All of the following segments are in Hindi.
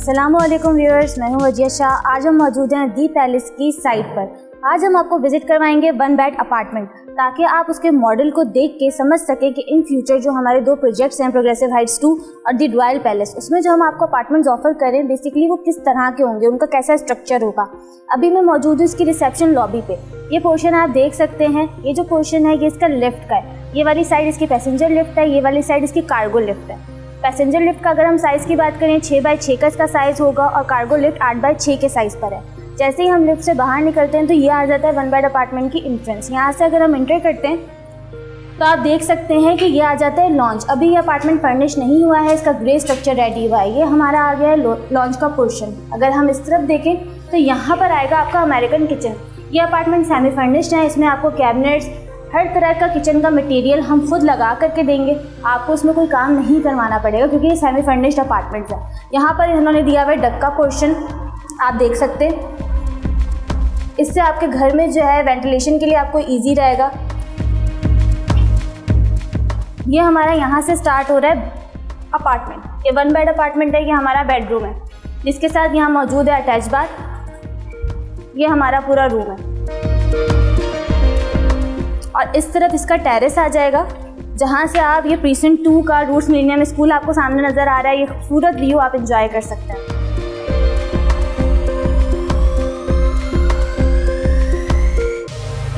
अस्सलामुअलैकुम व्यूअर्स, मैं हूं वजिया शाह। आज हम मौजूद हैं दी पैलेस की साइट पर। आज हम आपको विजिट करवाएंगे 1 बेड अपार्टमेंट, ताकि आप उसके मॉडल को देख के समझ सकें कि इन फ्यूचर जो हमारे 2 प्रोजेक्ट्स हैं, प्रोग्रेसिव हाइट्स 2 और दी रॉयल पैलेस, उसमें जो हम आपको अपार्टमेंट्स ऑफर करें बेसिकली वो किस तरह के होंगे, उनका कैसा स्ट्रक्चर होगा। अभी मैं मौजूद हूँ इसकी रिसेप्शन लॉबी पे। ये पोर्शन आप देख सकते हैं, ये जो पोर्शन है ये इसका लिफ्ट का है। ये वाली साइड इसकी पैसेंजर लिफ्ट है, ये वाली साइड इसकी कार्गो लिफ्ट है। पैसेंजर लिफ्ट का अगर हम साइज़ की बात करें 6x6 का इसका साइज़ होगा और कार्गो लिफ्ट 8x6 के साइज़ पर है। जैसे ही हम लिफ्ट से बाहर निकलते हैं तो ये आ जाता है 1 बेड अपार्टमेंट की एंट्रेंस। यहाँ से अगर हम एंटर करते हैं तो आप देख सकते हैं कि ये आ जाता है लॉन्च। अभी ये अपार्टमेंट फर्निश नहीं हुआ है, इसका ग्रे स्ट्रक्चर रेडी हुआ है। ये हमारा आ गया है लॉन्च का पोर्शन। अगर हम इस तरफ देखें तो यहाँ पर आएगा आपका अमेरिकन किचन। ये अपार्टमेंट सेमी फर्निश्ड है, इसमें आपको कैबिनेट्स, हर तरह का किचन का मटेरियल हम खुद लगा करके देंगे। आपको उसमें कोई काम नहीं करवाना पड़ेगा क्योंकि ये सेमी फर्निश्ड अपार्टमेंट्स है। यहाँ पर इन्होंने दिया हुआ है डक का पोर्शन, आप देख सकते हैं। इससे आपके घर में जो है वेंटिलेशन के लिए आपको इजी रहेगा। ये हमारा यहाँ से स्टार्ट हो रहा है अपार्टमेंट। ये 1 बेड अपार्टमेंट है, ये हमारा बेडरूम है जिसके साथ यहाँ मौजूद है अटैच बाथ। ये हमारा पूरा रूम है और इस तरफ इसका टेरेस आ जाएगा, जहाँ से आप ये प्रीसेंट 2 का रूट्स मिलेनियम स्कूल आपको सामने नज़र आ रहा है। ये खूबसूरत व्यू आप इंजॉय कर सकते हैं।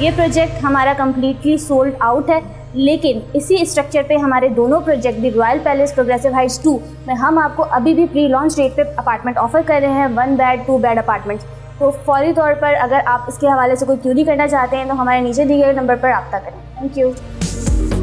ये प्रोजेक्ट हमारा कम्प्लीटली सोल्ड आउट है, लेकिन इसी स्ट्रक्चर पे हमारे दोनों प्रोजेक्ट दी रॉयल पैलेस प्रोग्रेसिव हाइट्स 2 में हम आपको अभी भी प्री लॉन्च रेट पे अपार्टमेंट ऑफर कर रहे हैं, 1 बेड 2 बेड अपार्टमेंट। तो फौरी तौर पर अगर आप इसके हवाले से कोई क्यूरी करना चाहते हैं तो हमारे नीचे दिए गए नंबर पर रब्ता करें। Thank you.